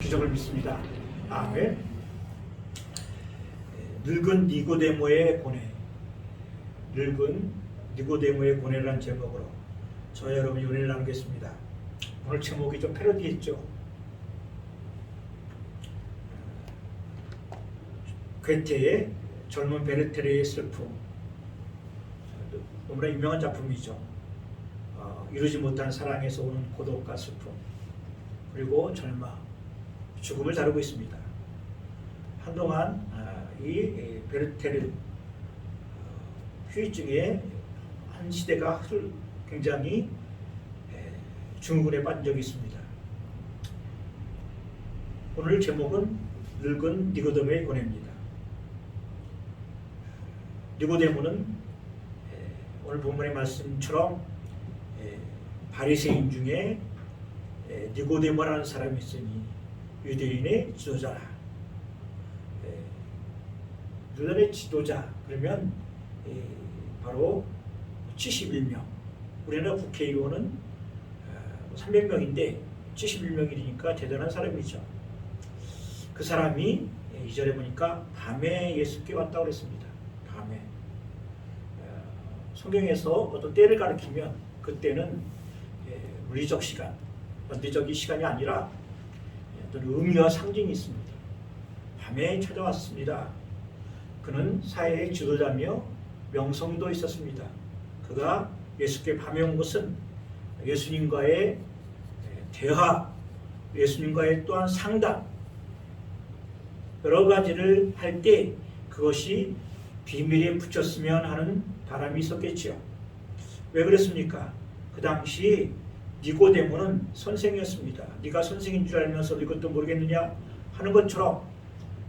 기적을 믿습니다. 아멘. 늙은 니고데모의 고뇌, 늙은 니고데모의 고뇌라는 제목으로 저와 여러분이 은혜를 나누겠습니다. 오늘 제목이 좀 패러디했죠. 괴테의 젊은 베르테르의 슬픔, 너무나 유명한 작품이죠. 이루지 못한 사랑에서 오는 고독과 슬픔, 그리고 절망, 죽음을 다루고 있습니다. 한동안 이 베르테르 후유증의 한 시대가 굉장히 증후군에 빠진 적이 있습니다. 오늘 제목은 늙은 니고데모의 고뇌입니다. 니고데모는 오늘 본문의 말씀처럼 바리새인 중에 니고데모라는 사람이 있으니 유대인의 지도자라. 유대인의 지도자 그러면 바로 71명. 우리나라 국회의원은 300명인데 71명이니까 대단한 사람이죠. 그 사람이 2절에 보니까 밤에 예수께 왔다고 그랬습니다. 밤에. 성경에서 어떤 때를 가리키면 그때는 물리적 시간, 원리적인 시간이 아니라 어떤 의미와 상징이 있습니다. 밤에 찾아왔습니다. 그는 사회의 지도자며 명성도 있었습니다. 그가 예수께 밤에 온 것은 예수님과의 대화, 예수님과의 또한 상담, 여러 가지를 할 때 그것이 비밀에 붙였으면 하는 바람이 있었겠지요. 왜 그랬습니까? 그 당시 니고데모는 선생이었습니다. 네가 선생인 줄 알면서 이것도 모르겠느냐 하는 것처럼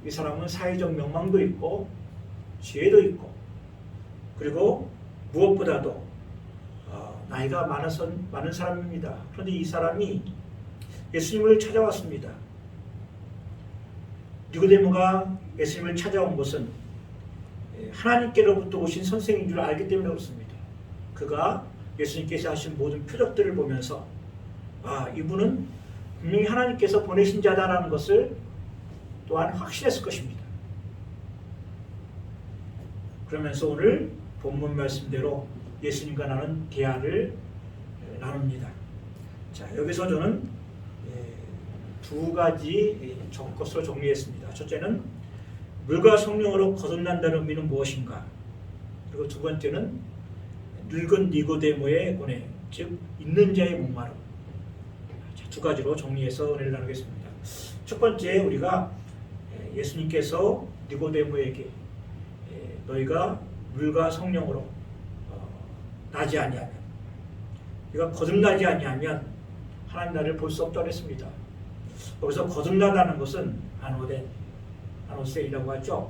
이 사람은 사회적 명망도 있고 지혜도 있고 그리고 무엇보다도 나이가 많은 사람입니다. 그런데 이 사람이 예수님을 찾아왔습니다. 니고데모가 예수님을 찾아온 것은 하나님께로부터 오신 선생인 줄 알기 때문에 그렇습니다. 그가 예수님께서 하신 모든 표적들을 보면서 이분은 분명히 하나님께서 보내신 자다라는 것을 또한 확신했을 것입니다. 그러면서 오늘 본문 말씀대로 예수님과 나눈 대화를 나눕니다. 자, 여기서 저는 두 가지 것으로 정리했습니다. 첫째는 물과 성령으로 거듭난다는 의미는 무엇인가? 그리고 두 번째는 늙은 니고데모의 고뇌, 즉 있는 자의 목마름. 두 가지로 정리해서 은혜를 나누겠습니다. 첫 번째, 우리가 예수님께서 니고데모에게 너희가 물과 성령으로 나지 아니하면, 네가 거듭나지 아니하면 하나님 나라를 볼 수 없다고 했습니다. 여기서 거듭나다는 것은 아노셀이라고 하죠.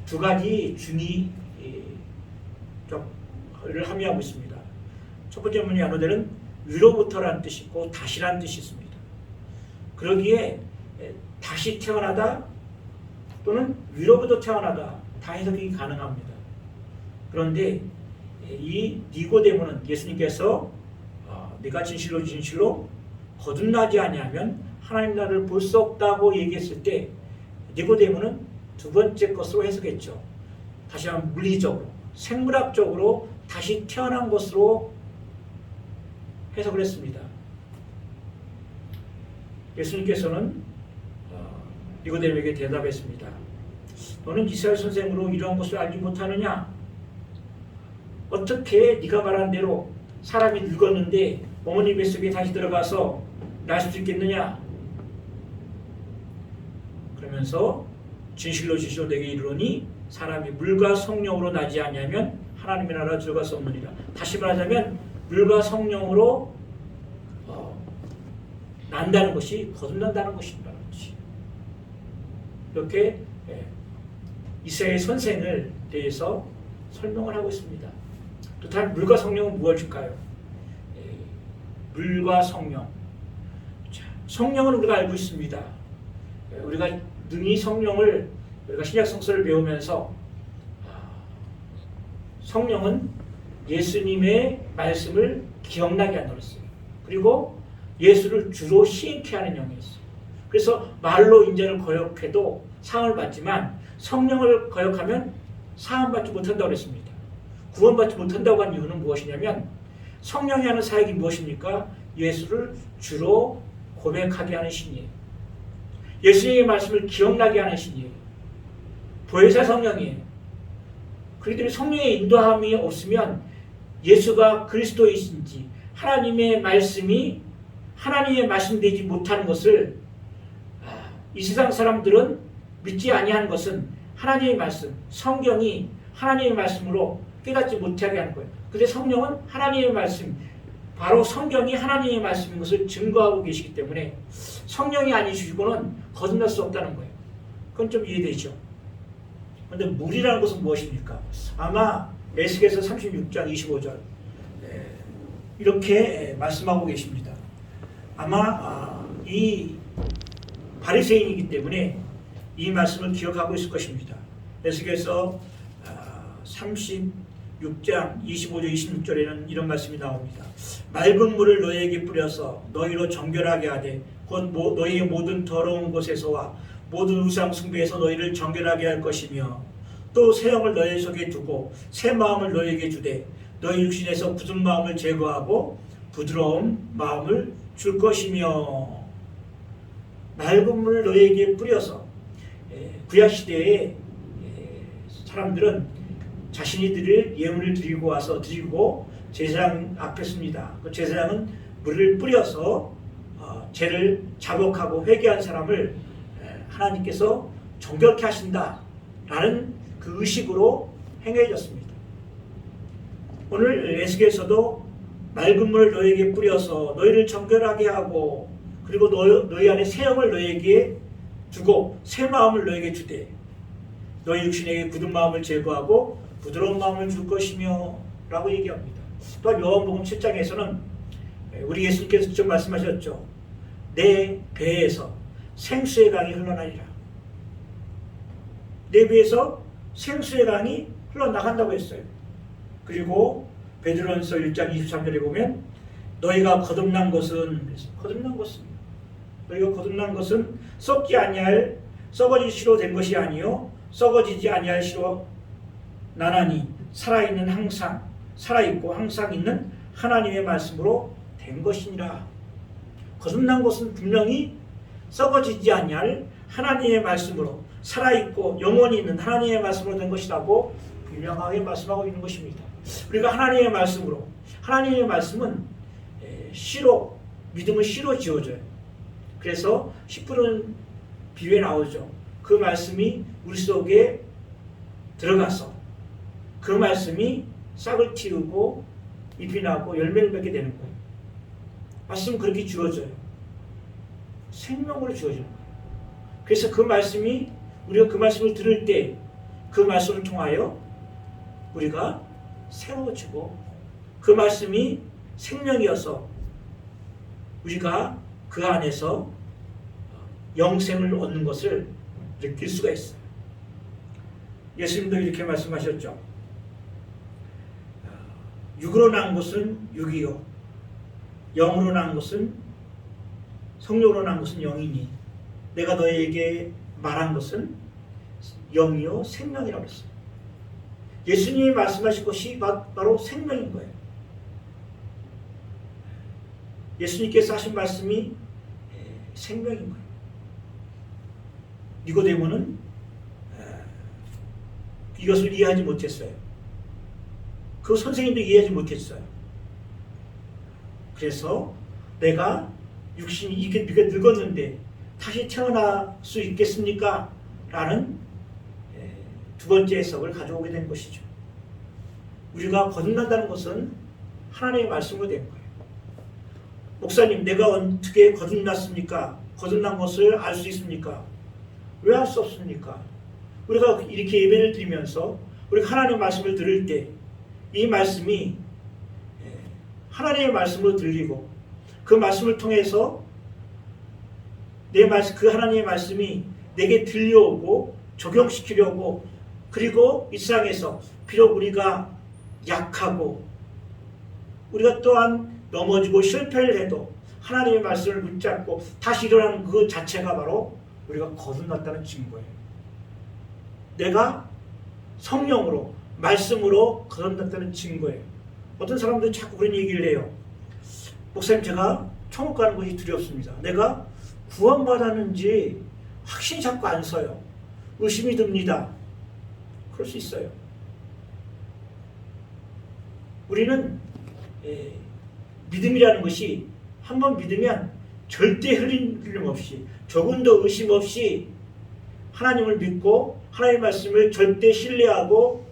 두 가지 중의를 함의하고 있습니다. 첫 번째 문이 아노델은 위로부터라는 뜻이 있고 다시라는 뜻이 있습니다. 그러기에 다시 태어나다 또는 위로부터 태어나다 다 해석이 가능합니다. 그런데 이 니고데모는 예수님께서 네가 진실로 진실로 거듭나지 아니하면 하나님 나라를 볼 수 없다고 얘기했을 때 니고데모는 두 번째 것으로 해석했죠. 다시 한번 물리적으로, 생물학적으로 다시 태어난 것으로 해석을 했습니다. 예수님께서는 니고데모에게 대답했습니다. 너는 이스라엘 선생으로 이러한 것을 알지 못하느냐? 어떻게 네가 말한 대로 사람이 늙었는데 어머니 뱃속에 다시 들어가서 날 수 있겠느냐? 그러면서 진실로 진실로 내게 이르노니 사람이 물과 성령으로 나지 아니하면 하나님의 나라에 들어갈 수 없느니라. 다시 말하자면 물과 성령으로 난다는 것이 거듭난다는 것이라는 것이. 이렇게 이스라엘 선생을 대해서 설명을 하고 있습니다. 또 다른 물과 성령은 무엇일까요? 물과 성령. 자, 성령은 우리가 알고 있습니다. 우리가 능히 성령을 우리가 신약 성서를 배우면서 성령은 예수님의 말씀을 기억나게 하는 것이었어요. 그리고 예수를 주로 시인케 하는 영이었어요. 그래서 말로 인자를 거역해도 상을 받지만 성령을 거역하면 상을 받지 못한다고 그랬습니다. 구원받지 못한다고 한 이유는 무엇이냐면 성령이 하는 사역이 무엇입니까? 예수를 주로 고백하게 하는 신이에요. 예수님의 말씀을 기억나게 하는 신이에요. 보혜사 성령이에요. 그렇기 때문에 성령의 인도함이 없으면 예수가 그리스도이신지 하나님의 말씀이 하나님의 말씀되지 못하는 것을 이 세상 사람들은 믿지 아니하는 것은 하나님의 말씀, 성경이 하나님의 말씀으로 깨닫지 못하게 하는 거예요. 근데 성령은 하나님의 말씀, 바로 성경이 하나님의 말씀인 것을 증거하고 계시기 때문에 성령이 아니시고는 거듭날 수 없다는 거예요. 그건 좀 이해되죠? 그런데 물이라는 것은 무엇입니까? 아마 에스겔서 36장 25절 이렇게 말씀하고 계십니다. 아마 이 바리새인이기 때문에 이 말씀을 기억하고 있을 것입니다. 에스겔서 36장 25절 26절에는 이런 말씀이 나옵니다. 맑은 물을 너희에게 뿌려서 너희로 정결하게 하되 곧 너희의 모든 더러운 곳에서와 모든 우상 숭배에서 너희를 정결하게 할 것이며 또 새 영을 너희 속에 두고 새 마음을 너희에게 주되 너희 육신에서 굳은 마음을 제거하고 부드러운 마음을 줄 것이며 맑은 물을 너희에게 뿌려서 구약시대에 사람들은 자신이 드릴 예물을 드리고 와서 드리고 제사장 앞에 씁니다. 그 제사장은 물을 뿌려서 죄를 자복하고 회개한 사람을 하나님께서 정결케 하신다라는 그 의식으로 행해졌습니다. 오늘 에스겔서도 맑은 물을 너희에게 뿌려서 너희를 정결하게 하고 그리고 너희 안에 새 영을 너희에게 주고 새 마음을 너희에게 주되 너희 육신에게 굳은 마음을 제거하고 부드러운 마음을 줄 것이며 라고 얘기합니다. 또한 요한복음 7장에서는 우리 예수님께서 직접 말씀하셨죠. 내 배에서 생수의 강이 흘러나리라. 내 배에서 생수의 강이 흘러나간다고 했어요. 그리고 베드로전서 1장 23절에 보면 너희가 거듭난 것은 너희가 거듭난 것은 썩지 아니할 썩어질 시로 된 것이 아니요 썩어지지 아니할 시로 나나니 살아있는 항상 살아있고 항상 있는 하나님의 말씀으로 된 것이니라. 거듭난 것은 분명히 썩어지지 아니할 하나님의 말씀으로 살아있고 영원히 있는 하나님의 말씀으로 된 것이라고 분명하게 말씀하고 있는 것입니다. 우리가 하나님의 말씀으로 하나님의 말씀은 씨로 믿음은 씨로 지어져요. 그래서 씨 뿌리는 비유에 나오죠. 그 말씀이 우리 속에 들어가서 그 말씀이 싹을 틔우고 잎이 나고 열매를 맺게 되는 거예요. 말씀은 그렇게 주어져요. 생명으로 주어지는 거예요. 그래서 그 말씀이 우리가 그 말씀을 들을 때 그 말씀을 통하여 우리가 새로워지고 그 말씀이 생명이어서 우리가 그 안에서 영생을 얻는 것을 느낄 수가 있어요. 예수님도 이렇게 말씀하셨죠. 육으로 난 것은 육이요 영으로 난 것은 성령으로 난 것은 영이니 내가 너희에게 말한 것은 영이요 생명이라고 했어요. 예수님이 말씀하신 것이 바로 생명인 거예요. 예수님께서 하신 말씀이 생명인 거예요. 니고데모는 이것을 이해하지 못했어요. 그 선생님도 이해하지 못했어요. 그래서 내가 육신이 이게 늙었는데 다시 태어날 수 있겠습니까? 라는 두 번째 해석을 가져오게 된 것이죠. 우리가 거듭난다는 것은 하나님의 말씀으로 된 거예요. 목사님, 내가 어떻게 거듭났습니까? 거듭난 것을 알 수 있습니까? 왜 알 수 없습니까? 우리가 이렇게 예배를 드리면서 우리가 하나님의 말씀을 들을 때 이 말씀이 하나님의 말씀으로 들리고 그 말씀을 통해서 그 하나님의 말씀이 내게 들려오고 적용시키려고 그리고 이 세상에서 비록 우리가 약하고 우리가 또한 넘어지고 실패를 해도 하나님의 말씀을 붙잡고 다시 일어나는 그 자체가 바로 우리가 거듭났다는 증거예요. 내가 성령으로 말씀으로 거듭났다는 증거예요. 어떤 사람들이 자꾸 그런 얘기를 해요. 목사님, 제가 천국 가는 것이 두렵습니다. 내가 구원받았는지 확신이 자꾸 안 서요. 의심이 듭니다. 그럴 수 있어요. 우리는 믿음이라는 것이 한번 믿으면 절대 흘림 없이, 조금도 의심 없이 하나님을 믿고 하나님의 말씀을 절대 신뢰하고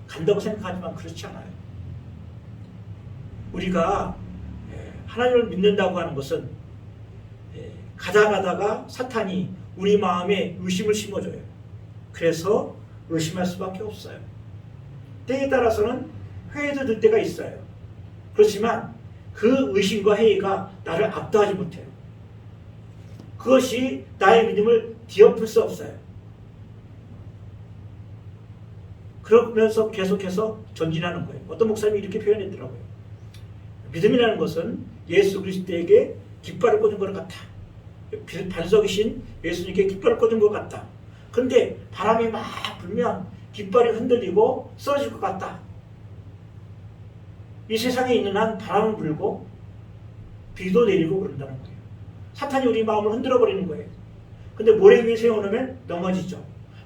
간다고 생각하지만 그렇지 않아요. 우리가 하나님을 믿는다고 하는 것은 가다가 사탄이 우리 마음에 의심을 심어줘요. 그래서 의심할 수밖에 없어요. 때에 따라서는 회의도 들 때가 있어요. 그렇지만 그 의심과 회의가 나를 압도하지 못해요. 그것이 나의 믿음을 뒤엎을 수 없어요. 그러면서 계속해서 전진하는 거예요. 어떤 목사님이 이렇게 표현했더라고요. 믿음이라는 것은 예수 그리스도에게 깃발을 꽂은 것 같다. 반석이신 예수님께 깃발을 꽂은 것 같다. 그런데 바람이 막 불면 깃발이 흔들리고 쓰러질 것 같다. 이 세상에 있는 한 바람은 불고 비도 내리고 그런다는 거예요. 사탄이 우리 마음을 흔들어 버리는 거예요. 근데 모래 위에 세워놓으면 넘어지죠.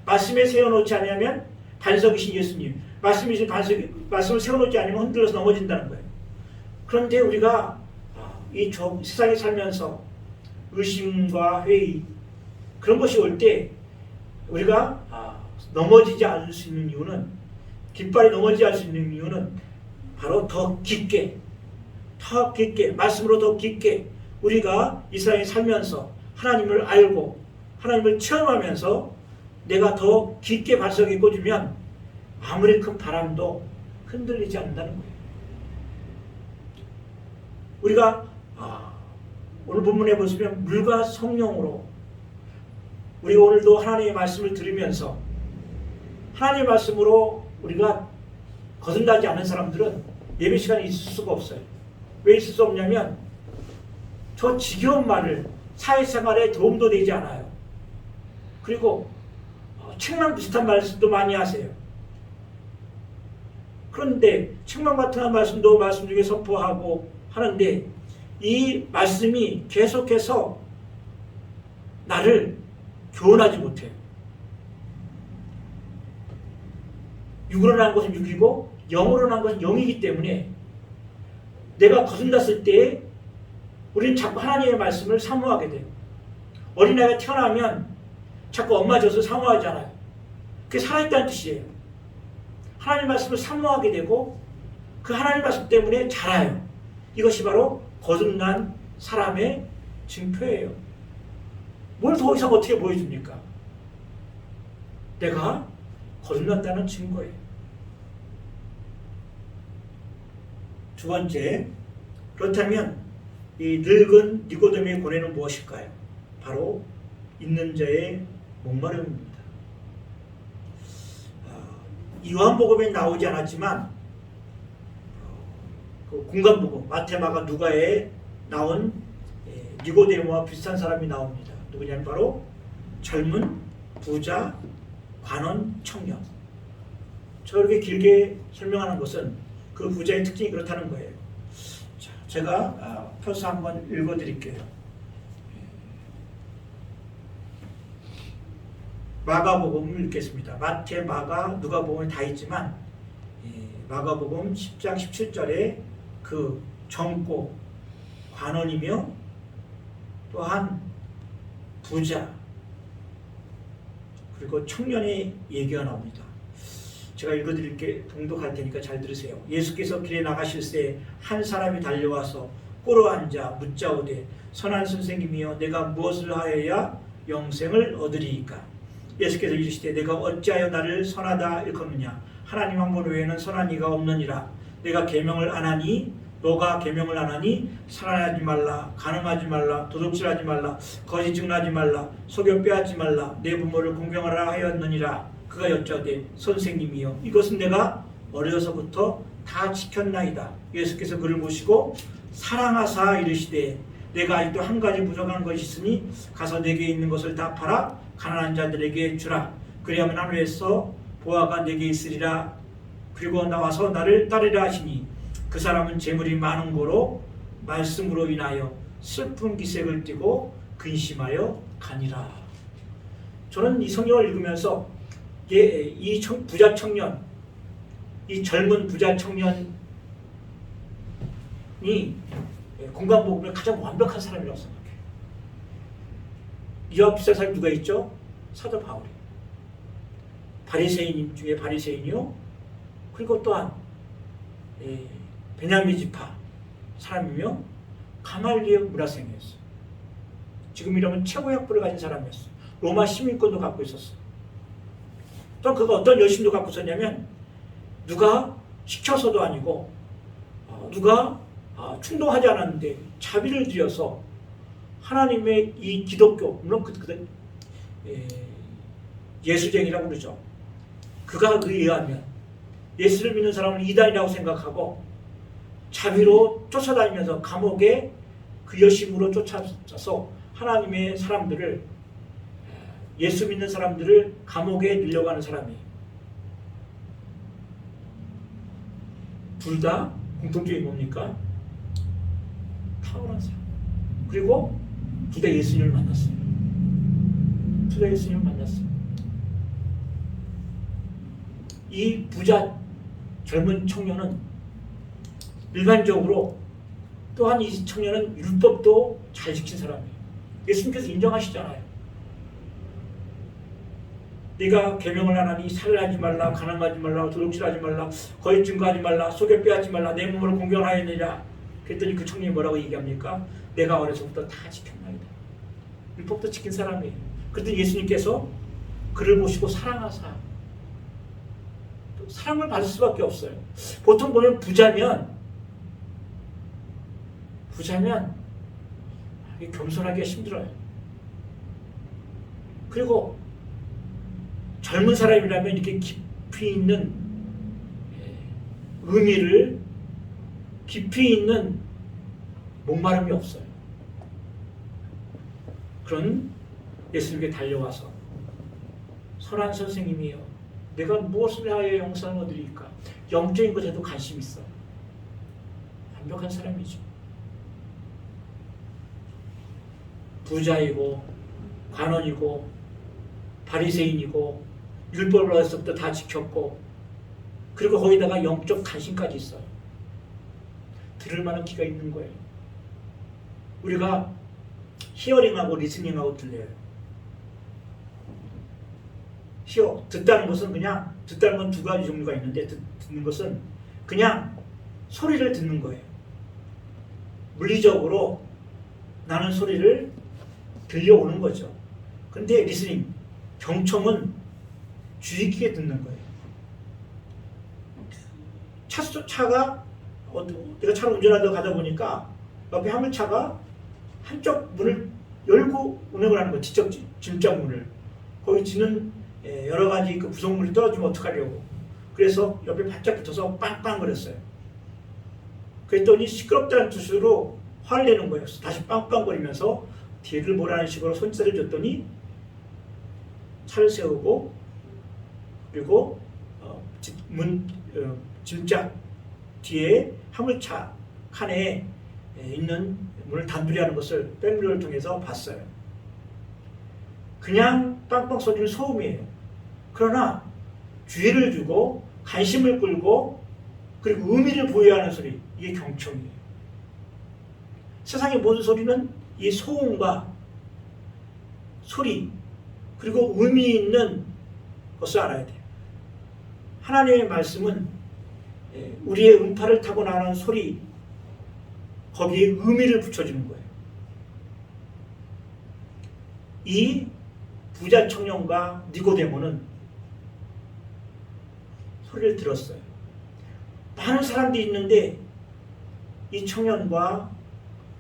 말씀에 세워놓지 않으면 반석이신 예수님, 말씀을 세워놓지 않으면 흔들려서 넘어진다는 거예요. 그런데 우리가 이 세상에 살면서 의심과 회의 그런 것이 올 때 우리가 넘어지지 않을 수 있는 이유는, 깃발이 넘어지지 않을 수 있는 이유는 바로 더 깊게 말씀으로 더 깊게 우리가 이 세상에 살면서 하나님을 알고 하나님을 체험하면서 내가 더 깊게 반석에 꽂으면 아무리 큰 바람도 흔들리지 않는다는 거예요. 우리가 오늘 본문에 보시면 물과 성령으로 우리가 오늘도 하나님의 말씀을 들으면서 하나님의 말씀으로 우리가 거듭나지 않은 사람들은 예배 시간에 있을 수가 없어요. 왜 있을 수 없냐면 저 지겨운 말을 사회생활에 도움도 되지 않아요. 그리고 책망 비슷한 말씀도 많이 하세요. 그런데 책망 같은 말씀도 말씀 중에 선포하고 하는데 이 말씀이 계속해서 나를 교훈하지 못해요. 육으로 난 것은 육이고 영으로 난 것은 영이기 때문에 내가 거듭났을 때 우리는 자꾸 하나님의 말씀을 사모하게 돼요. 어린아이가 태어나면 자꾸 엄마 젖을 사모하잖아요. 그게 살아있다는 뜻이에요. 하나님의 말씀을 사모하게 되고 그 하나님의 말씀 때문에 자라요. 이것이 바로 거듭난 사람의 증표예요. 뭘 더 이상 어떻게 보여줍니까? 내가 거듭났다는 증거예요. 두 번째, 그렇다면 이 늙은 니고데모의 고뇌는 무엇일까요? 바로 있는 자의 목마름입니다. 요한복음에 나오지 않았지만 그 공간복음 마태, 마가, 누가에 나온 니고데모와 비슷한 사람이 나옵니다. 누구냐면 바로 젊은 부자, 관원, 청년. 저렇게 길게 설명하는 것은 그 부자의 특징이 그렇다는 거예요. 자, 제가 펴서 한번 읽어드릴게요. 마가복음을 읽겠습니다. 마태, 마가, 누가복음에 다 있지만 마가복음 10장 17절에 그 젊고 관원이며 또한 부자 그리고 청년의 얘기가 나옵니다. 제가 읽어드릴게 동독할 테니까 잘 들으세요. 예수께서 길에 나가실새 한 사람이 달려와서 꿇어 앉아 묻자오되 선한 선생님이여 내가 무엇을 하여야 영생을 얻으리이까? 예수께서 이르시되 내가 어찌하여 나를 선하다 일컫느냐? 하나님 한 분 외에는 선한 이가 없느니라. 내가 계명을 안 하니 너가 계명을 안 하니 살인하지 말라, 간음하지 말라, 도둑질하지 말라, 거짓 증언하지 말라, 속여 빼앗지 말라, 내 부모를 공경하라 하였느니라. 그가 여짜오되 선생님이여 이것은 내가 어려서부터 다 지켰나이다. 예수께서 그를 보시고 사랑하사 이르시되 내가 아직도 한 가지 부족한 것이 있으니 가서 내게 있는 것을 다 팔아 가난한 자들에게 주라. 그리하면 하늘에서 보화가 내게 있으리라. 그리고 나와서 나를 따르라 하시니 그 사람은 재물이 많은 고로 말씀으로 인하여 슬픈 기색을 띠고 근심하여 가니라. 저는 이 성경을 읽으면서 이 부자 청년, 이 젊은 부자 청년이 공간복음의 가장 완벽한 사람이라고 생각해요. 이 앞 세상에 누가 있죠? 사도 바울이. 바리새인 중에 바리새인이요. 그리고 또한 베냐민 지파 사람이며 가말리엘 문화생이었어요. 지금이라면 최고의 학부를 가진 사람이었어요. 로마 시민권도 갖고 있었어요. 또 그가 어떤 열심도 갖고 있었냐면 누가 시켜서도 아니고 누가 충동하지 않았는데 자비를 들여서 하나님의 이 기독교, 물론 예수쟁이라고 그러죠. 그가 그에 의하면 예수를 믿는 사람은 이단이라고 생각하고 자비로 쫓아다니면서 감옥에 그 열심으로 쫓아서 하나님의 사람들을, 예수 믿는 사람들을 감옥에 늘려가는 사람이 둘 다 공통점이 뭡니까? 탁월한 사람. 그리고 둘 다 예수님을 만났어요. 둘 다 예수님을 만났어요. 이 부자 젊은 청년은 일반적으로 또한 이 청년은 율법도 잘 지킨 사람이에요. 예수님께서 인정하시잖아요. 네가 계명을 안 하니 살인하지 말라, 가늠하지 말라, 도둑질하지 말라, 거짓 증거하지 말라, 속여 빼앗지 말라, 내 몸을 공경하였느니라. 그랬더니 그 청년이 뭐라고 얘기합니까? 내가 어려서부터 다 지켰나이다. 율법도 지킨 사람이에요. 그랬더니 예수님께서 그를 보시고 사랑하사, 사랑을 받을 수밖에 없어요. 보통 보면 부자면 겸손하기가 힘들어요. 그리고 젊은 사람이라면 이렇게 깊이 있는 의미를, 깊이 있는 목마름이 없어요. 그런 예수님께 달려와서 선한 선생님이요, 내가 무엇을 하여 영생을 얻으리까? 영적인 것에도 관심 있어. 완벽한 사람이죠. 부자이고 관원이고 바리새인이고 율법을 어려서부터 다 지켰고 그리고 거기다가 영적 관심까지 있어요. 들을 만한 귀가 있는 거예요. 우리가 히어링하고 리스닝하고 들려요. 듣다는 것은 그냥, 듣다는 건 두 가지 종류가 있는데 듣는 것은 그냥 소리를 듣는 거예요. 물리적으로 나는 소리를 들려오는 거죠. 근데 리스닝, 경청은 주의 깊게 듣는 거예요. 차가 내가 차를 운전하다가 가다 보니까 옆에 화물차가 한쪽 문을 열고 운행을 하는 거예요. 진짜 문을. 거기 지는 여러 가지 그 부속물이 떨어지면 어떡하려고. 그래서 옆에 바짝 붙어서 빵빵거렸어요. 그랬더니 시끄럽다는 뜻으로 화를 내는 거예요. 다시 빵빵거리면서 뒤를 보라는 식으로 손짓을 줬더니 차를 세우고 그리고 짐짝 뒤에 화물차 칸에 있는 문을 단둘이 하는 것을 백미러를 통해서 봤어요. 그냥 빵빵 소리는 소음이에요. 그러나 주의를 주고 관심을 끌고 그리고 의미를 부여하는 소리, 이게 경청이에요. 세상의 모든 소리는 이 소음과 소리 그리고 의미 있는 것을 알아야 돼요. 하나님의 말씀은 우리의 음파를 타고 나는 소리, 거기에 의미를 붙여주는 거예요. 이 부자 청년과 니고데모는 소리를 들었어요. 많은 사람들이 있는데 이 청년과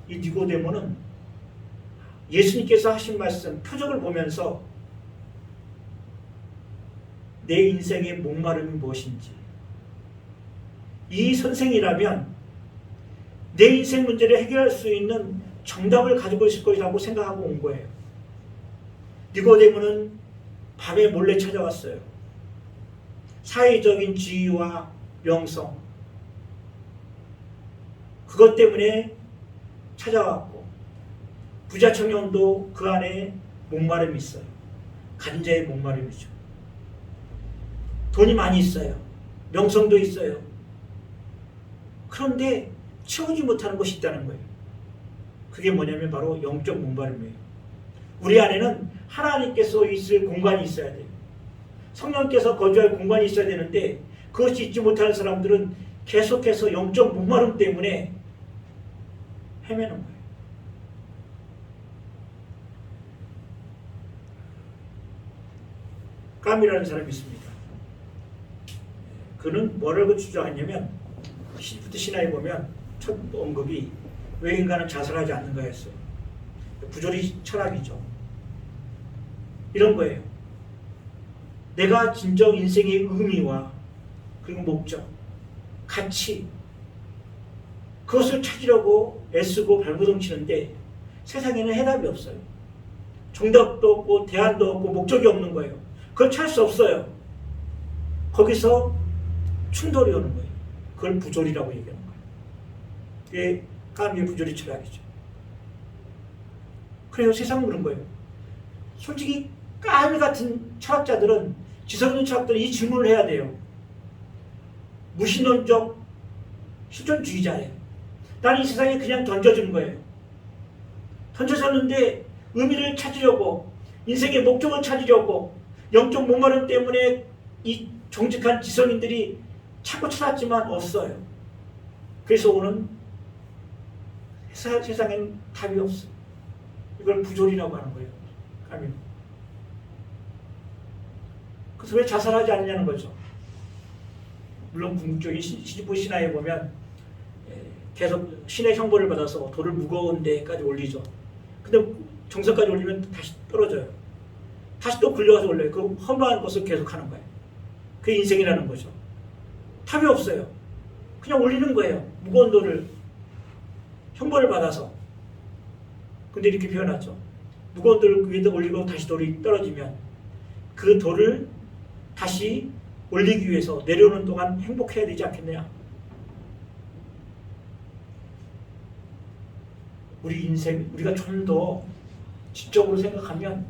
이 니고데모는 예수님께서 하신 말씀, 표적을 보면서 내 인생의 목마름이 무엇인지, 이 선생이라면 내 인생 문제를 해결할 수 있는 정답을 가지고 있을 것이라고 생각하고 온 거예요. 니고데모는 밤에 몰래 찾아왔어요. 사회적인 지위와 명성, 그것 때문에 찾아왔고, 부자 청년도 그 안에 목마름이 있어요. 가진 자의 목마름이죠. 돈이 많이 있어요. 명성도 있어요. 그런데 채우지 못하는 것이 있다는 거예요. 그게 뭐냐면 바로 영적 목마름이에요. 우리 안에는 하나님께서 있을 공간이 있어야 돼요. 성령께서 거주할 공간이 있어야 되는데 그것이 있지 못하는 사람들은 계속해서 영적 목마름 때문에 헤매는 거예요. 까미라는 사람이 있습니다. 그는 뭐라고 주장했냐면, 시부터 신화에 보면 첫 언급이 왜 인간은 자살하지 않는가였어요. 부조리 철학이죠. 이런 거예요. 내가 진정 인생의 의미와 그리고 목적, 가치, 그것을 찾으려고 애쓰고 발버둥 치는데 세상에는 해답이 없어요. 정답도 없고 대안도 없고 목적이 없는 거예요. 그걸 찾을 수 없어요. 거기서 충돌이 오는 거예요. 그걸 부조리라고 얘기하는 거예요. 그게 까미의 부조리 철학이죠. 그래서 세상은 그런 거예요. 솔직히 까미 같은 철학자들은, 지성인 철학들은 이 질문을 해야 돼요. 무신론적 실존주의자예요. 나는 이 세상에 그냥 던져준 거예요. 던져졌는데 의미를 찾으려고, 인생의 목적을 찾으려고 영적 목마름 때문에 이 정직한 지성인들이 찾고 찾았지만 없어요. 그래서 오는 세상엔 답이 없어요. 이걸 부조리라고 하는 거예요. 까미는. 그래서 왜 자살하지 않느냐는 거죠. 물론 궁극적인 시지프 신화에 보면 계속 신의 형벌을 받아서 돌을 무거운 데까지 올리죠. 근데 정석까지 올리면 다시 떨어져요. 다시 또 굴려가서 올려요. 그 험한 것을 계속 하는 거예요. 그게 인생이라는 거죠. 답이 없어요. 그냥 올리는 거예요. 무거운 돌을 형벌을 받아서. 근데 이렇게 표현하죠. 무거운 돌을 위에다 올리고 다시 돌이 떨어지면 그 돌을 다시 올리기 위해서 내려오는 동안 행복해야 되지 않겠느냐. 우리 인생, 우리가 좀 더 지적으로 생각하면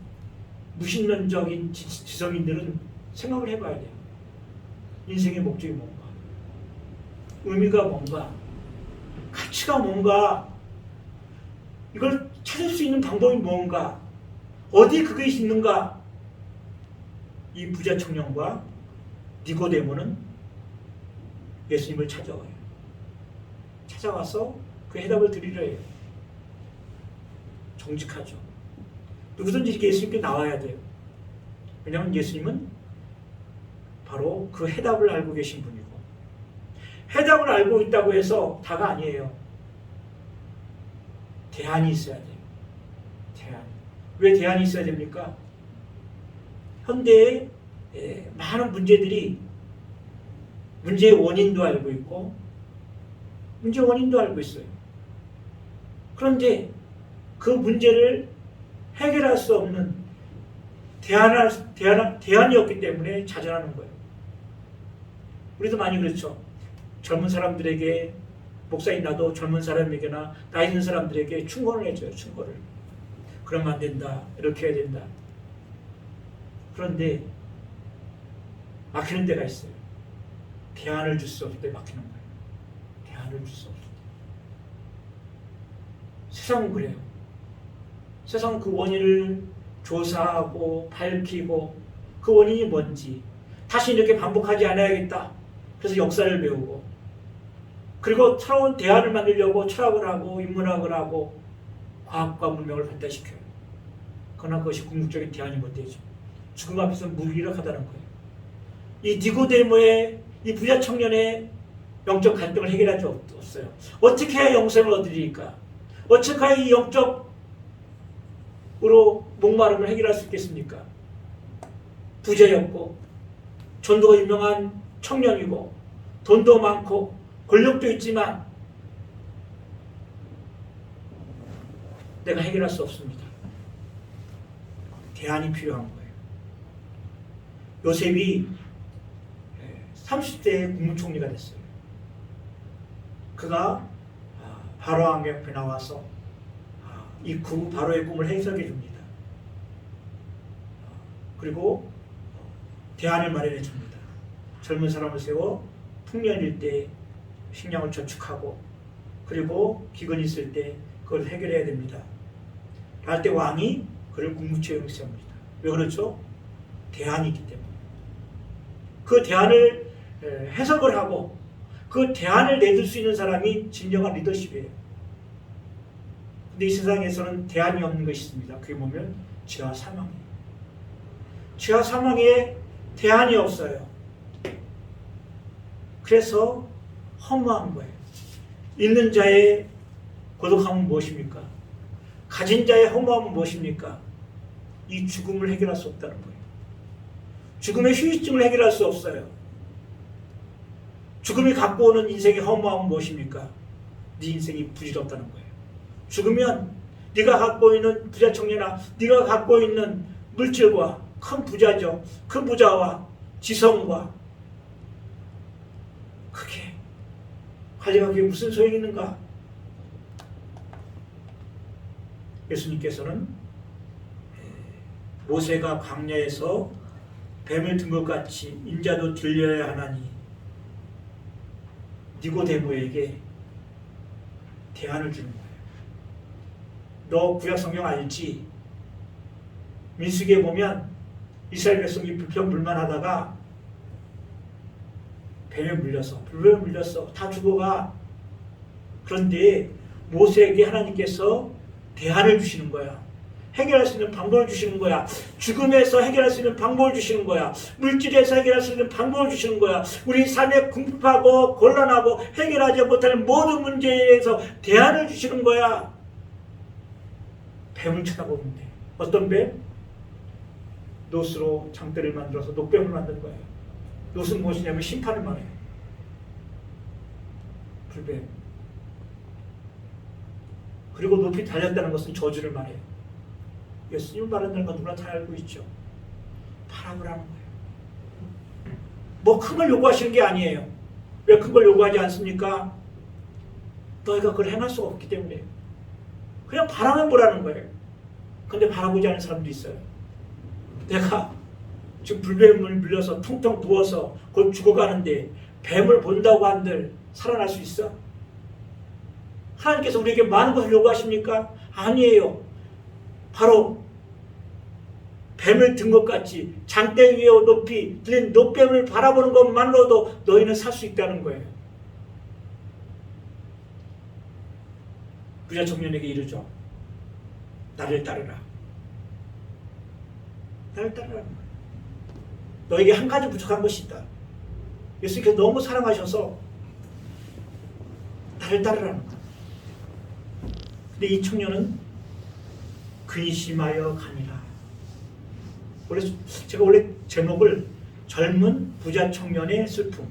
무신론적인 지성인들은 생각을 해봐야 돼요. 인생의 목적이 뭔가, 의미가 뭔가, 가치가 뭔가, 이걸 찾을 수 있는 방법이 뭔가, 어디에 그게 있는가. 이 부자 청년과 니고데모는 예수님을 찾아와요. 찾아와서 그 해답을 드리려 해요. 정직하죠. 누구든지 이렇게 예수님께 나와야 돼요. 왜냐하면 예수님은 바로 그 해답을 알고 계신 분이고, 해답을 알고 있다고 해서 다가 아니에요. 대안이 있어야 돼요. 대안. 왜 대안이 있어야 됩니까? 현대의 많은 문제들이 문제의 원인도 알고 있고 문제의 원인도 알고 있어요. 그런데 그 문제를 해결할 수 없는 대안이 없기 때문에 좌절하는 거예요. 우리도 많이 그렇죠. 젊은 사람들에게, 목사인 나도 젊은 사람에게나 나이 있는 사람들에게 충고를 해줘요. 충고를. 그러면 안 된다. 이렇게 해야 된다. 그런데 막히는 데가 있어요. 대안을 줄 수 없을 때 막히는 거예요. 대안을 줄 수 없을 때. 세상은 그래요. 세상은 그 원인을 조사하고 밝히고 그 원인이 뭔지 다시 이렇게 반복하지 않아야겠다. 그래서 역사를 배우고 그리고 새로운 대안을 만들려고 철학을 하고 인문학을 하고 과학과 문명을 발달시켜요. 그러나 그것이 궁극적인 대안이 못 되죠. 죽음 앞에서 무기력하다는 거예요. 이 니고데모의 이 부자 청년의 영적 갈등을 해결할 수 없어요. 어떻게 해야 영생을 얻으리까? 어떻게 해야 이 영적으로 목마름을 해결할 수 있겠습니까? 부자였고 전도가 유명한 청년이고 돈도 많고 권력도 있지만 내가 해결할 수 없습니다. 대안이 필요한 거예요. 요셉이 30대에 국무총리가 됐어요. 그가 바로 앞에 나와서 이 바로의 꿈을 해석해 줍니다. 그리고 대안을 마련해 줍니다. 젊은 사람을 세워 풍년일 때 식량을 저축하고 그리고 기근이 있을 때 그걸 해결해야 됩니다. 그럴 때 왕이 그를 국무총리로 세웁니다. 왜 그렇죠? 대안이 있기 때문에. 그 대안을 해석을 하고 그 대안을 내줄 수 있는 사람이 진정한 리더십이에요. 근데 이 세상에서는 대안이 없는 것이 있습니다. 그게 뭐냐면 죄와 사망이에요. 죄와 사망에 대안이 없어요. 그래서 허무한 거예요. 있는 자의 고독함은 무엇입니까? 가진 자의 허무함은 무엇입니까? 이 죽음을 해결할 수 없다는 거예요. 죽음의 후유증을 해결할 수 없어요. 죽음이 갖고 오는 인생의 허무함은 무엇입니까? 네 인생이 부질없다는 거예요. 죽으면 네가 갖고 있는 부자 청년아, 네가 갖고 있는 물질과 큰 부자죠. 큰 부자와 지성과 그게 가져가기에 무슨 소용이 있는가? 예수님께서는 모세가 광야에서 뱀을 든 것 같이 인자도 들려야 하나니 니고데모에게 대안을 주는 거예요. 너 구약 성경 알지? 민수기에 보면 이스라엘 백성이 불평불만하다가 뱀에 물렸어. 불뱀에 물렸어. 다 죽어가. 그런데 모세에게 하나님께서 대안을 주시는 거야. 해결할 수 있는 방법을 주시는 거야. 죽음에서 해결할 수 있는 방법을 주시는 거야. 물질에서 해결할 수 있는 방법을 주시는 거야. 우리 삶에 궁핍하고 곤란하고 해결하지 못하는 모든 문제에 대해서 대안을 주시는 거야. 뱀을 쳐다보면 돼. 어떤 뱀? 노스로 장대를 만들어서 녹뱀을 만든 거예요. 노스는 무엇이냐면 심판을 말해요. 불뱀. 그리고 높이 달렸다는 것은 저주를 말해요. 예수님 말한다는 건 누구나 다 알고 있죠. 바라보라는 거예요. 뭐 큰 걸 요구하시는 게 아니에요. 왜 큰 걸 요구하지 않습니까? 너희가 그걸 행할 수가 없기 때문에 그냥 바라만 보라는 거예요. 근데 바라보지 않는 사람도 있어요. 내가 지금 불뱀을 물려서 퉁퉁 부어서 곧 죽어가는데 뱀을 본다고 한들 살아날 수 있어? 하나님께서 우리에게 많은 것을 요구하십니까? 아니에요. 바로 뱀을 든 것 같이 장대 위에 높이 들린 높뱀을 바라보는 것만으로도 너희는 살 수 있다는 거예요. 부자 청년에게 이르죠. 나를 따르라. 나를 따르라는 거예요. 너에게 한 가지 부족한 것이 있다. 예수님께서 너무 사랑하셔서 나를 따르라는 거예요. 근데 이 청년은 근심하여 가니라. 제가 원래 제목을 젊은 부자 청년의 슬픔,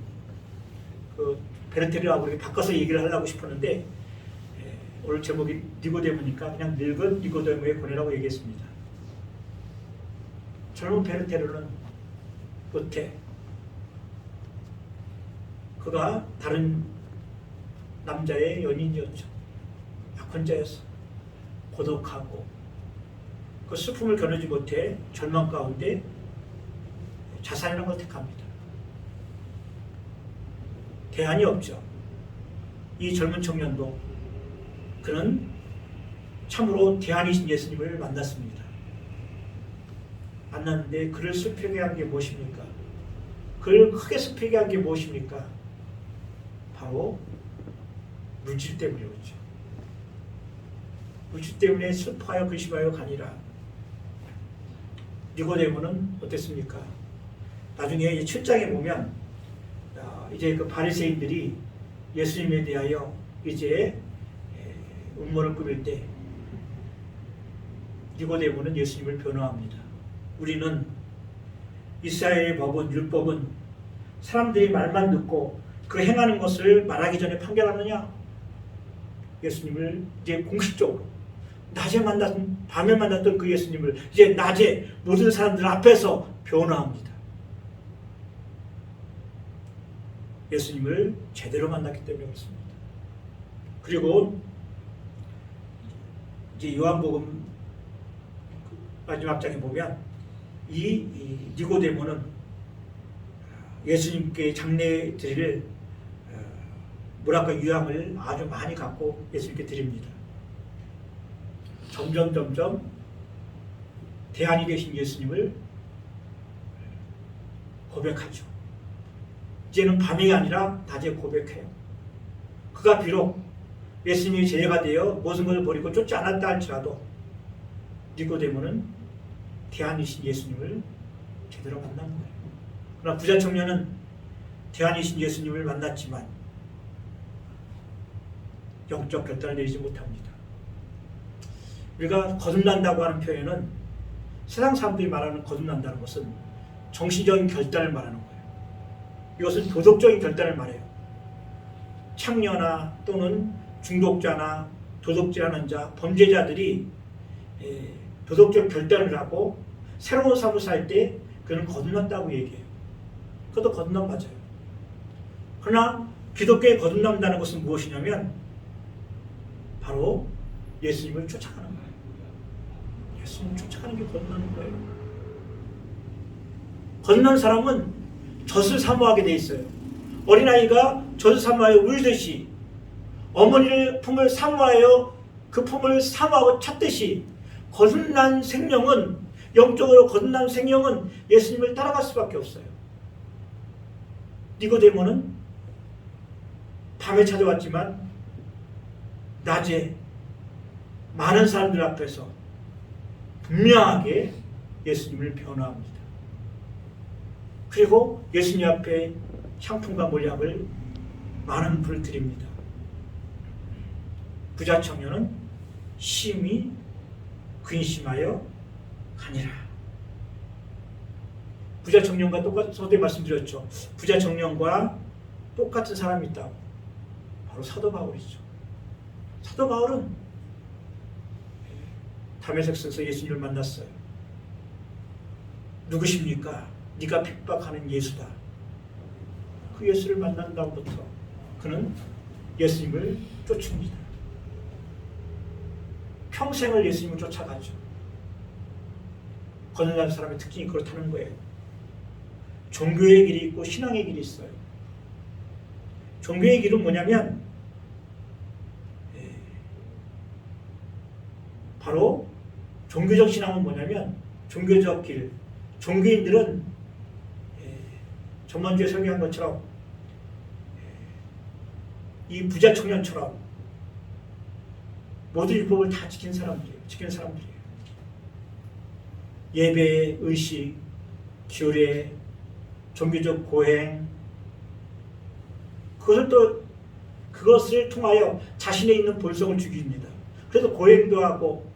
베르테르하고 이렇게 바꿔서 얘기를 하려고 싶었는데 오늘 제목이 니고데모니까 그냥 늙은 니고데모의 고뇌라고 얘기했습니다. 젊은 베르테르는 끝에 그가 다른 남자의 연인이었죠. 약혼자였어. 고독하고 그 슬픔을 견디지 못해 절망 가운데 자살이라는 걸 택합니다. 대안이 없죠. 이 젊은 청년도 그는 참으로 대안이신 예수님을 만났습니다. 만났는데 그를 슬프게 한 게 무엇입니까? 그를 크게 슬프게 한 게 무엇입니까? 바로 물질 때문이었죠. 물질 때문에 슬퍼하여 근심하여 가니라. 니고데모는 어땠습니까? 나중에 7장에 보면 이제 그 바리새인들이 예수님에 대하여 이제 음모를 꾸밀 때 니고데모는 예수님을 변호합니다. 우리는 이스라엘의 법은 율법은 사람들이 말만 듣고 그 행하는 것을 말하기 전에 판결하느냐? 예수님을 이제 공식적으로 밤에 만났던 그 예수님을 이제 낮에 모든 사람들 앞에서 변화합니다. 예수님을 제대로 만났기 때문에 그렇습니다. 그리고 이제 요한복음 마지막 장에 보면 이 니고데모는 예수님께 장례 드릴 물학과 유향을 아주 많이 갖고 예수님께 드립니다. 점점 대안이 되신 예수님을 고백하죠. 이제는 밤이 아니라 낮에 고백해요. 그가 비록 예수님이 제자가 되어 모든 것을 버리고 쫓지 않았다 할지라도 니고데모는 대안이신 예수님을 제대로 만난 거예요. 그러나 부자 청년은 대안이신 예수님을 만났지만 영적 결단을 내리지 못합니다. 우리가 거듭난다고 하는 표현은 세상 사람들이 말하는 거듭난다는 것은 정신적인 결단을 말하는 거예요. 이것은 도덕적인 결단을 말해요. 창녀나 또는 중독자나 도덕질하는 자, 범죄자들이 도덕적 결단을 하고 새로운 삶을 살 때 그는 거듭났다고 얘기해요. 그것도 거듭남 맞아요. 그러나 기독교의 거듭난다는 것은 무엇이냐면 바로 예수님을 쫓아가는 거예요. 예수님을 쫓아가는 게 거듭나는 거예요. 거듭난 사람은 젖을 사모하게 돼 있어요. 어린아이가 젖을 사모하여 울듯이 어머니를 품을 사모하여 그 품을 사모하고 찾듯이 거듭난 생명은 영적으로 거듭난 생명은 예수님을 따라갈 수밖에 없어요. 니고데모는 밤에 찾아왔지만 낮에 많은 사람들 앞에서 분명하게 예수님을 변화합니다. 그리고 예수님 앞에 향품과 몰약을 많은 불을 드립니다. 부자 청년은 심히 근심하여 가니라. 부자 청년과 똑같은, 서두에 말씀드렸죠. 부자 청년과 똑같은 사람이 있다고. 바로 사도 바울이죠. 사도 바울은 다메섹스에서 예수님을 만났어요. 누구십니까? 네가 핍박하는 예수다. 그 예수를 만난 다음부터 그는 예수님을 쫓습니다. 평생을 예수님을 쫓아가죠. 거듭난 사람의 특징이 그렇다는 거예요. 종교의 길이 있고 신앙의 길이 있어요. 종교의 길은 뭐냐면 바로 종교적 신앙은 뭐냐면 종교적 길, 종교인들은 전반주에 설명한 것처럼 이 부자 청년처럼 모든 율법을 다 지키는 사람들이에요. 예배, 의식, 규례, 종교적 고행, 그것을 통하여 자신의 있는 본성을 죽입니다. 그래서 고행도 하고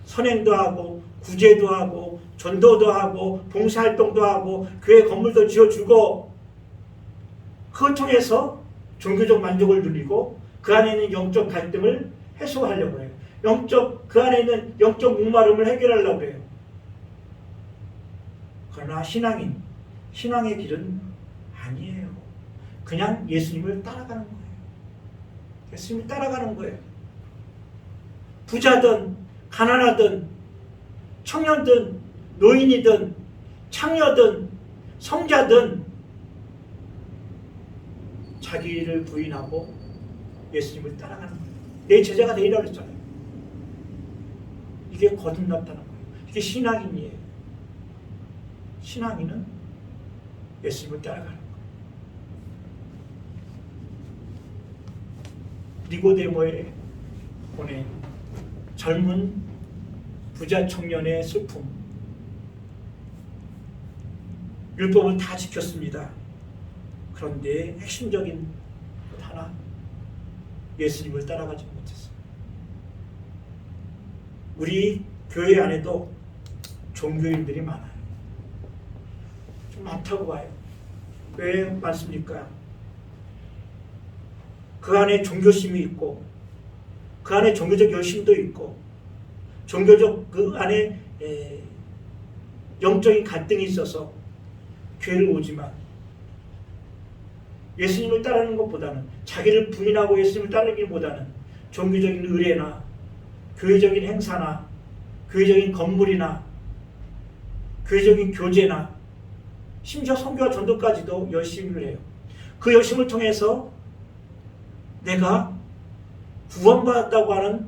선행도 하고 구제도 하고 전도도 하고 봉사활동도 하고 교회 건물도 지어주고 그걸 통해서 종교적 만족을 누리고 그 안에 있는 영적 갈등을 해소하려고 해요. 그 안에 있는 영적 목마름을 해결하려고 해요. 그러나 신앙의 길은 아니에요. 그냥 예수님을 따라가는 거예요. 예수님을 따라가는 거예요. 부자든 가난하든 청년든 노인이든 창녀든 성자든 자기를 부인하고 예수님을 따라가는 거예요. 내 제자가 되리라고 했잖아요. 이게 거듭났다는 거예요. 이게 신앙인이에요. 신앙인은 예수님을 따라가는 거예요. 니고데모에 보낸 젊은 부자 청년의 슬픔. 율법은 다 지켰습니다. 그런데 핵심적인 것 하나, 예수님을 따라가지 못했어요. 우리 교회 안에도 종교인들이 많아요. 좀 많다고 봐요. 왜 많습니까? 그 안에 종교심이 있고 그 안에 종교적 열심도 있고 종교적 그 안에 영적인 갈등이 있어서 교회를 오지만 예수님을 따르는 것보다는, 자기를 부인하고 예수님을 따르기보다는 종교적인 의례나 교회적인 행사나 교회적인 건물이나 교회적인 교제나 심지어 선교와 전도까지도 열심을 해요. 그 열심을 통해서 내가 구원받았다고 하는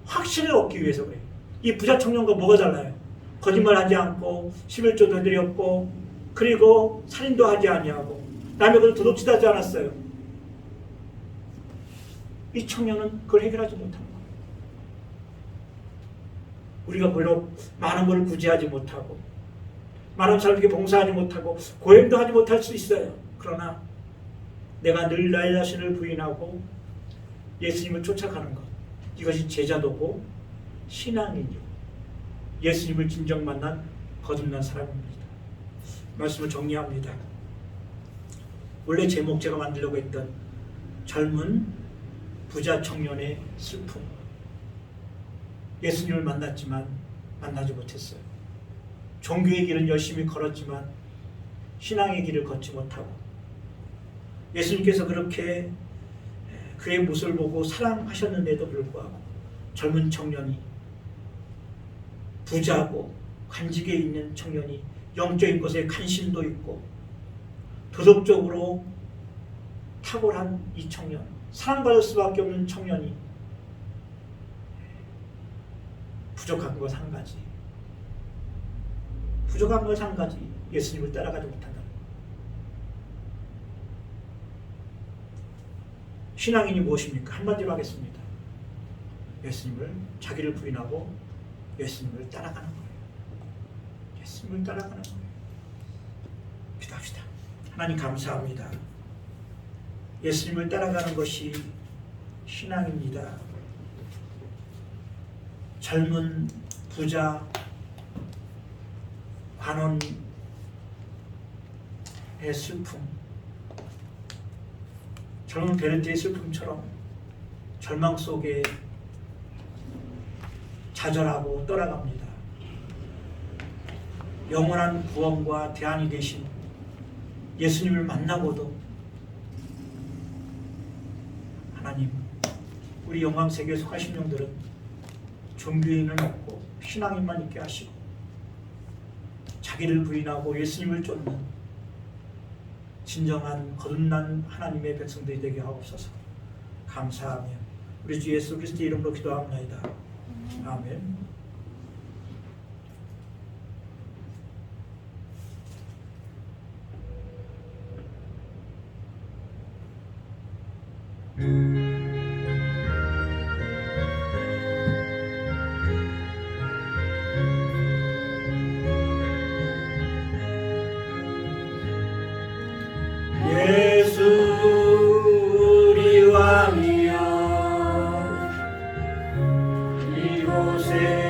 확신을 얻기 위해서 그래요. 이 부자 청년과 뭐가 달라요? 거짓말하지 않고 11조도 드렸고, 그리고 살인도 하지 아니하고 남의 것을 도둑질 하지 않았어요. 이 청년은 그걸 해결하지 못한 거예요. 우리가 별로 많은 걸 구제하지 못하고 많은 사람에게 봉사하지 못하고 고행도 하지 못할 수 있어요. 그러나 내가 늘 나의 자신을 부인하고 예수님을 쫓아가는 것, 이것이 제자도고 신앙이요, 예수님을 진정 만난 거듭난 사람입니다. 말씀을 정리합니다. 원래 제목 제가 만들려고 했던 젊은 부자 청년의 슬픔. 예수님을 만났지만 만나지 못했어요. 종교의 길은 열심히 걸었지만 신앙의 길을 걷지 못하고, 예수님께서 그렇게 그의 모습을 보고 사랑하셨는데도 불구하고 젊은 청년이, 부자고 관직에 있는 청년이, 영적인 것에 관심도 있고 도덕적으로 탁월한 이 청년, 사랑받을 수밖에 없는 청년이 부족한 것 한 가지, 부족한 것 한 가지, 예수님을 따라가지 못한다. 신앙인이 무엇입니까? 한마디로 하겠습니다. 예수님을, 자기를 부인하고 예수님을 따라가는 거예요. 예수님을 따라가는 거예요. 기도합시다. 하나님 감사합니다. 예수님을 따라가는 것이 신앙입니다. 젊은 부자 관원의 슬픔, 젊은 베르트의 슬픔처럼 절망 속에 좌절하고 떠나갑니다. 영원한 구원과 대안이 되신 예수님을 만나고도 하나님, 우리 영광세계에 속하신 영들은 종교인은 없고 신앙인만 있게 하시고 자기를 부인하고 예수님을 쫓는 진정한 거듭난 하나님의 백성들이 되게 하옵소서. 감사하며 우리 주 예수 그리스도의 이름으로 기도합니다. 아멘. 예수 우리 왕이여, 이곳에